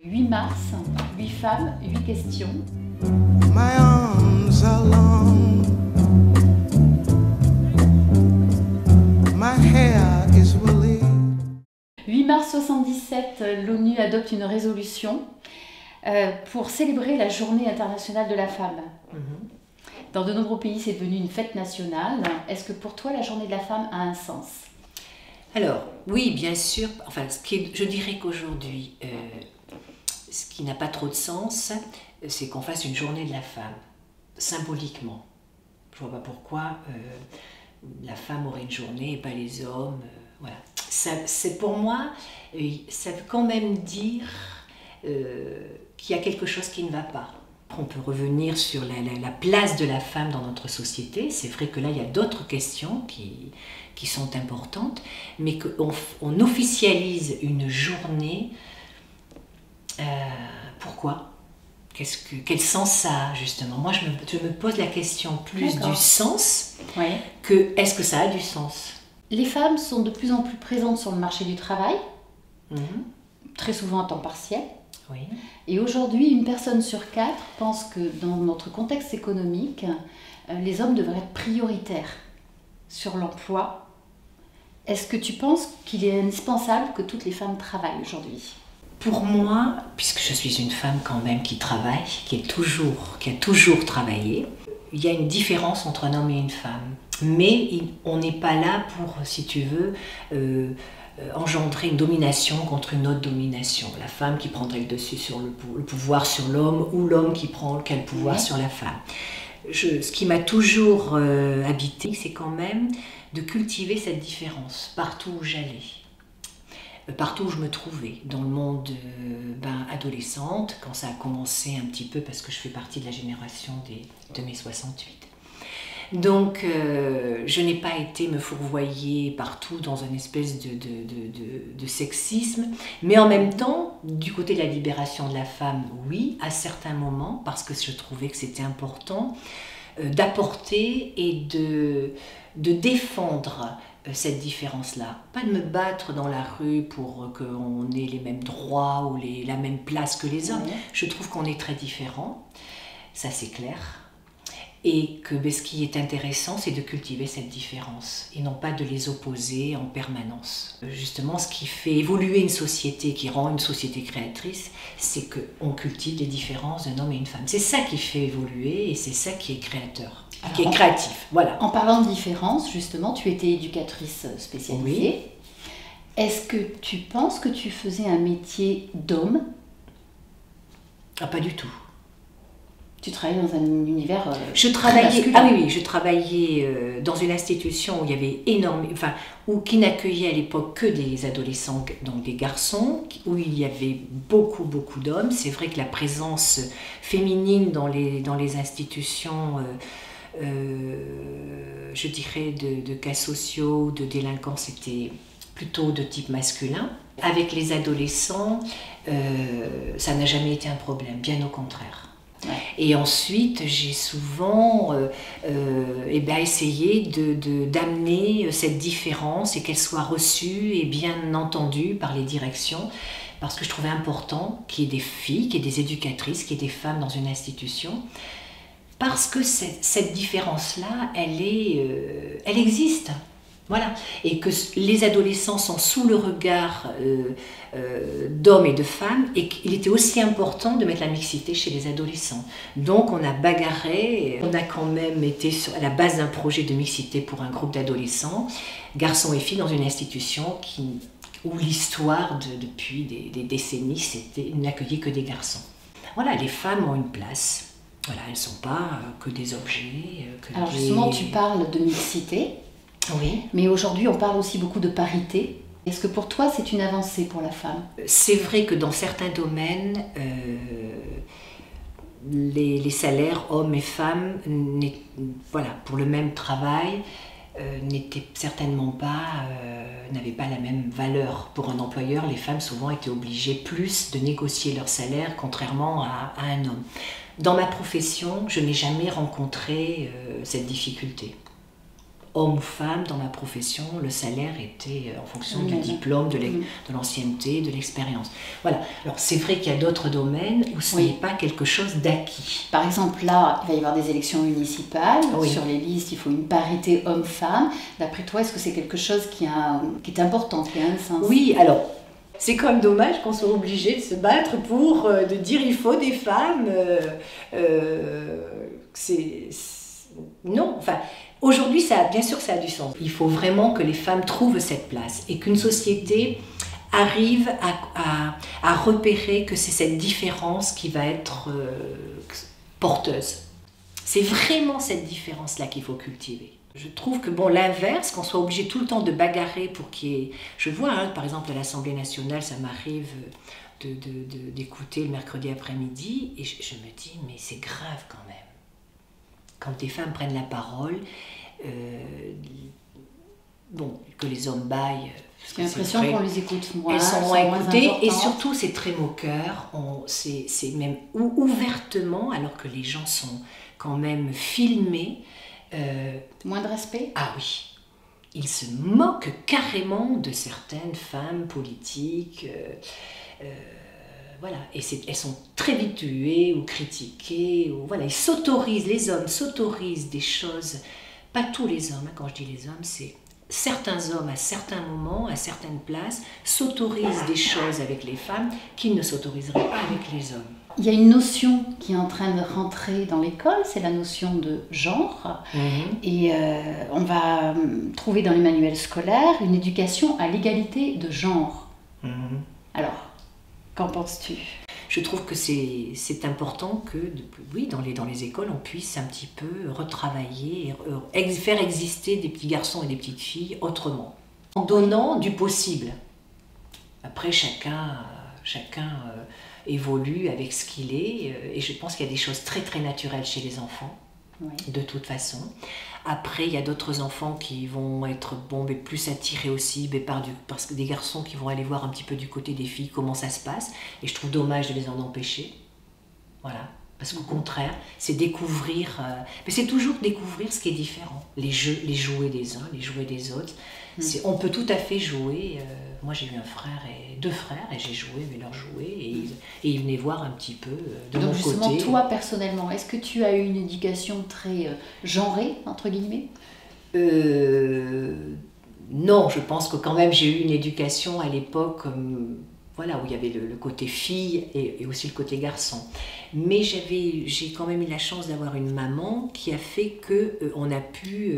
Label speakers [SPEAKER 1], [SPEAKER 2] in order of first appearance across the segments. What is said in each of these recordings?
[SPEAKER 1] 8 mars, 8 femmes, 8 questions.
[SPEAKER 2] My arms are long. My hair is woolly.
[SPEAKER 1] 8 mars 77, l'ONU adopte une résolution pour célébrer la Journée internationale de la femme. Dans de nombreux pays, c'est devenu une fête nationale. Est-ce que pour toi, la Journée de la femme a un sens?
[SPEAKER 3] Alors, oui, bien sûr. Enfin, je dirais qu'aujourd'hui, ce qui n'a pas trop de sens, c'est qu'on fasse une journée de la femme, symboliquement. Je ne vois pas pourquoi la femme aurait une journée et pas les hommes. Voilà. C'est pour moi, ça veut quand même dire qu'il y a quelque chose qui ne va pas. On peut revenir sur la place de la femme dans notre société. C'est vrai que là, il y a d'autres questions qui sont importantes, mais qu'on officialise une journée. Pourquoi? Quel sens ça a, justement? Moi, je me pose la question plus du sens que est-ce que ça a du sens?
[SPEAKER 1] Les femmes sont de plus en plus présentes sur le marché du travail, très souvent à temps partiel.
[SPEAKER 3] Oui.
[SPEAKER 1] Et aujourd'hui, une personne sur 4 pense que dans notre contexte économique, les hommes devraient être prioritaires sur l'emploi. Est-ce que tu penses qu'il est indispensable que toutes les femmes travaillent aujourd'hui?
[SPEAKER 3] Pour moi, puisque je suis une femme quand même qui travaille, qui a toujours travaillé, il y a une différence entre un homme et une femme. Mais on n'est pas là pour, si tu veux, engendrer une domination contre une autre domination. La femme qui prendrait le dessus sur le pouvoir sur l'homme, ou l'homme qui prend quel pouvoir sur la femme. Ce qui m'a toujours habité, c'est quand même de cultiver cette différence partout où j'allais. Partout où je me trouvais, dans le monde adolescente, quand ça a commencé un petit peu, parce que je fais partie de la génération de mai 68. Donc, je n'ai pas été me fourvoyer partout dans une espèce de sexisme, mais en même temps, du côté de la libération de la femme, oui, à certains moments, parce que je trouvais que c'était important d'apporter et de défendre cette différence-là. Pas de me battre dans la rue pour qu'on ait les mêmes droits ou la même place que les hommes. Je trouve qu'on est très différents, ça c'est clair. Et que ce qui est intéressant, c'est de cultiver cette différence et non pas de les opposer en permanence. Justement, ce qui fait évoluer une société, qui rend une société créatrice, c'est qu'on cultive les différences d'un homme et une femme. C'est ça qui fait évoluer et c'est ça qui est créateur. Alors, qui est créatif, voilà.
[SPEAKER 1] En parlant de différence, justement, tu étais éducatrice spécialisée. Oui. Est-ce que tu penses que tu faisais un métier d'homme?
[SPEAKER 3] Ah, pas du tout.
[SPEAKER 1] Tu travaillais dans un univers
[SPEAKER 3] je travaillais dans une institution où il y avait qui n'accueillait à l'époque que des adolescents, donc des garçons, où il y avait beaucoup d'hommes. C'est vrai que la présence féminine dans les institutions je dirais de cas sociaux, de délinquance, c'était plutôt de type masculin. Avec les adolescents, ça n'a jamais été un problème, bien au contraire. Ouais. Et ensuite, j'ai souvent essayé d'amener cette différence et qu'elle soit reçue et bien entendue par les directions, parce que je trouvais important qu'il y ait des filles, qu'il y ait des éducatrices, qu'il y ait des femmes dans une institution. Parce que cette différence-là, elle existe. Voilà. Et que les adolescents sont sous le regard d'hommes et de femmes, et qu'il était aussi important de mettre la mixité chez les adolescents. Donc on a bagarré, on a quand même été à la base d'un projet de mixité pour un groupe d'adolescents, garçons et filles, dans une institution où l'histoire, depuis des décennies, n'accueillait que des garçons. Voilà, les femmes ont une place. Voilà, elles ne sont pas que des objets.
[SPEAKER 1] Alors justement, tu parles de mixité,
[SPEAKER 3] oui.
[SPEAKER 1] Mais aujourd'hui on parle aussi beaucoup de parité. Est-ce que pour toi c'est une avancée pour la femme?
[SPEAKER 3] C'est vrai que dans certains domaines, les salaires hommes et femmes, pour le même travail, n'étaient certainement pas, n'avaient pas la même valeur. Pour un employeur, les femmes souvent étaient obligées plus de négocier leur salaire, contrairement à un homme. Dans ma profession, je n'ai jamais rencontré cette difficulté. homme ou femme, dans ma profession, le salaire était en fonction du diplôme, de l'ancienneté, de l'expérience. Voilà. Alors c'est vrai qu'il y a d'autres domaines où ce n'est pas quelque chose d'acquis.
[SPEAKER 1] Par exemple, là, il va y avoir des élections municipales. Sur les listes, il faut une parité homme-femme. D'après toi, est-ce que c'est quelque chose qui est important, qui a un sens?
[SPEAKER 3] Oui, alors... C'est quand même dommage qu'on soit obligé de se battre pour de dire il faut des femmes. Non, enfin, aujourd'hui, bien sûr, ça a du sens. Il faut vraiment que les femmes trouvent cette place et qu'une société arrive à repérer que c'est cette différence qui va être porteuse. C'est vraiment cette différence-là qu'il faut cultiver. Je trouve que l'inverse, qu'on soit obligé tout le temps de bagarrer pour qu'il y ait... Je vois, par exemple, à l'Assemblée nationale, ça m'arrive d'écouter le mercredi après-midi, et je me dis, mais c'est grave quand même. Quand des femmes prennent la parole, que les hommes baillent...
[SPEAKER 1] J'ai l'impression qu'on les écoute moins.
[SPEAKER 3] Elles sont moins écoutées, et surtout, c'est très moqueur. C'est même ouvertement, alors que les gens sont quand même filmés.
[SPEAKER 1] Moins de respect?
[SPEAKER 3] Ah oui, ils se moquent carrément de certaines femmes politiques, voilà, et elles sont très vite tuées ou critiquées, voilà, les hommes s'autorisent des choses, pas tous les hommes, quand je dis les hommes, c'est certains hommes à certains moments, à certaines places, s'autorisent des choses avec les femmes qu'ils ne s'autoriseraient pas avec les hommes.
[SPEAKER 1] Il y a une notion qui est en train de rentrer dans l'école, c'est la notion de genre. Et on va trouver dans les manuels scolaires une éducation à l'égalité de genre. Alors, qu'en penses-tu?
[SPEAKER 3] Je trouve que c'est important que, dans les écoles, on puisse un petit peu retravailler, faire exister des petits garçons et des petites filles autrement, en donnant du possible. Après, chacun évolue avec ce qu'il est, et je pense qu'il y a des choses très très naturelles chez les enfants, de toute façon. Après, il y a d'autres enfants qui vont être mais plus attirés aussi parce que des garçons qui vont aller voir un petit peu du côté des filles comment ça se passe, et je trouve dommage de les en empêcher. Voilà. Parce qu'au contraire, c'est découvrir, mais c'est toujours découvrir ce qui est différent. Les jouets des uns, les jouets des autres. On peut tout à fait jouer. Moi, j'ai eu deux frères, et j'ai joué avec leurs jouets, et ils venaient voir un petit peu de mon côté.
[SPEAKER 1] Donc justement, toi, personnellement, est-ce que tu as eu une éducation très genrée, entre guillemets?
[SPEAKER 3] Non, je pense que quand même, j'ai eu une éducation à l'époque... où il y avait le côté fille et aussi le côté garçon. Mais j'ai quand même eu la chance d'avoir une maman qui a fait qu'on a pu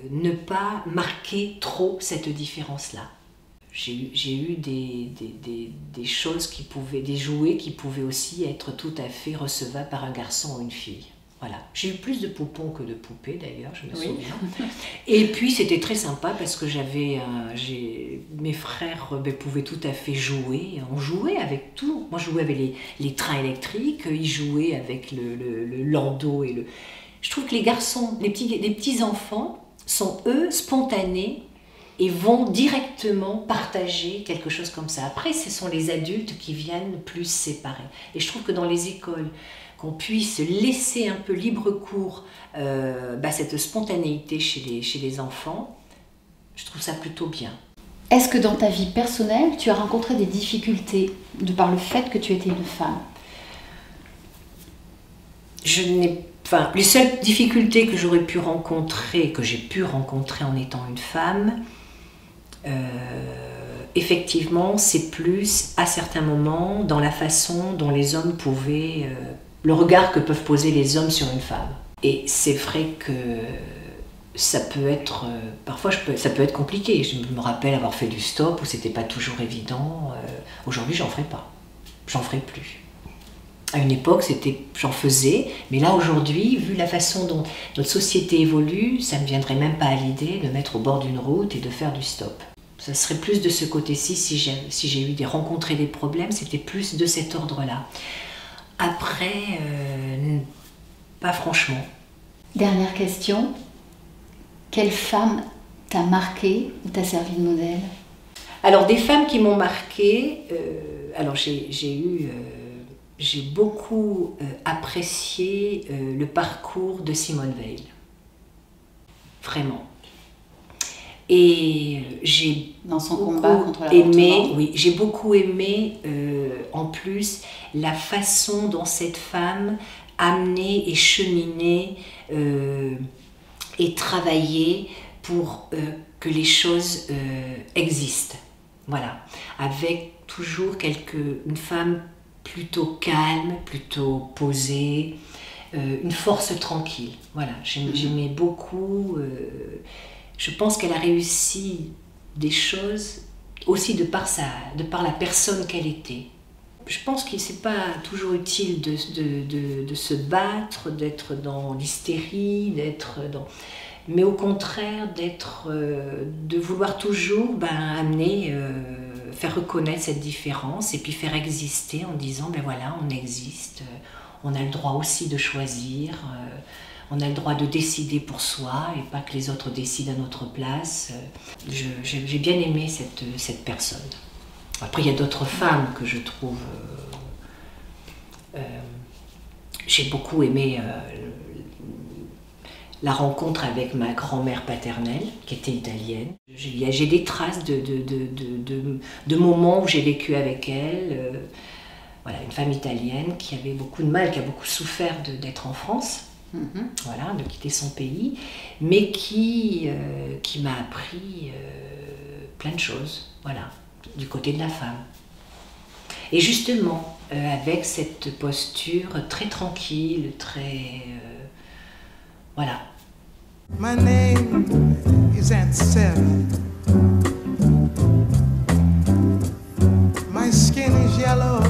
[SPEAKER 3] ne pas marquer trop cette différence-là. J'ai eu des choses des jouets qui pouvaient aussi être tout à fait recevables par un garçon ou une fille. Voilà. J'ai eu plus de poupons que de poupées d'ailleurs, je me souviens. Et puis c'était très sympa parce que mes frères pouvaient tout à fait jouer. On jouait avec tout. Moi je jouais avec les trains électriques, ils jouaient avec le landau. Je trouve que les garçons, les petits enfants sont eux spontanés et vont directement partager quelque chose comme ça. Après ce sont les adultes qui viennent plus séparer. Et je trouve que dans les écoles, qu'on puisse laisser un peu libre cours cette spontanéité chez les enfants, je trouve ça plutôt bien.
[SPEAKER 1] Est-ce que dans ta vie personnelle, tu as rencontré des difficultés de par le fait que tu étais une femme?
[SPEAKER 3] Les seules difficultés que j'ai pu rencontrer en étant une femme, effectivement, c'est plus à certains moments dans la façon dont les hommes pouvaient... le regard que peuvent poser les hommes sur une femme. Et c'est vrai que ça peut être... parfois, ça peut être compliqué. Je me rappelle avoir fait du stop où c'était pas toujours évident. Aujourd'hui, j'en ferai pas. J'en ferai plus. À une époque, j'en faisais. Mais là, aujourd'hui, vu la façon dont notre société évolue, ça ne me viendrait même pas à l'idée de mettre au bord d'une route et de faire du stop. Ça serait plus de ce côté-ci. Si j'ai rencontré des problèmes, c'était plus de cet ordre-là. Après, pas franchement.
[SPEAKER 1] Dernière question. Quelle femme t'a marqué ou t'a servi de modèle?
[SPEAKER 3] Alors, des femmes qui m'ont marqué, j'ai beaucoup apprécié le parcours de Simone Veil. vraiment. Et j'ai
[SPEAKER 1] dans son
[SPEAKER 3] beaucoup
[SPEAKER 1] combat contre l'avortement.
[SPEAKER 3] Oui, j'ai beaucoup aimé en plus la façon dont cette femme amenait et cheminait et travaillait pour que les choses existent. Voilà, avec toujours une femme plutôt calme, plutôt posée, une force tranquille. Voilà, j'aimais beaucoup. Je pense qu'elle a réussi des choses aussi de par la personne qu'elle était. Je pense que c'est pas toujours utile de se battre, d'être dans l'hystérie, mais au contraire de vouloir toujours amener, faire reconnaître cette différence et puis faire exister en disant ben voilà, on existe, on a le droit aussi de choisir, on a le droit de décider pour soi et pas que les autres décident à notre place. J'ai bien aimé cette personne. Après, il y a d'autres femmes que je trouve... j'ai beaucoup aimé la rencontre avec ma grand-mère paternelle, qui était italienne. J'ai des traces de moments où j'ai vécu avec elle. Voilà, une femme italienne qui avait beaucoup de mal, qui a beaucoup souffert d'être en France. Voilà, de quitter son pays, mais qui m'a appris plein de choses, voilà, du côté de la femme. Et justement, avec cette posture très tranquille, très... voilà.
[SPEAKER 2] My name is Aunt Sarah. My skin is yellow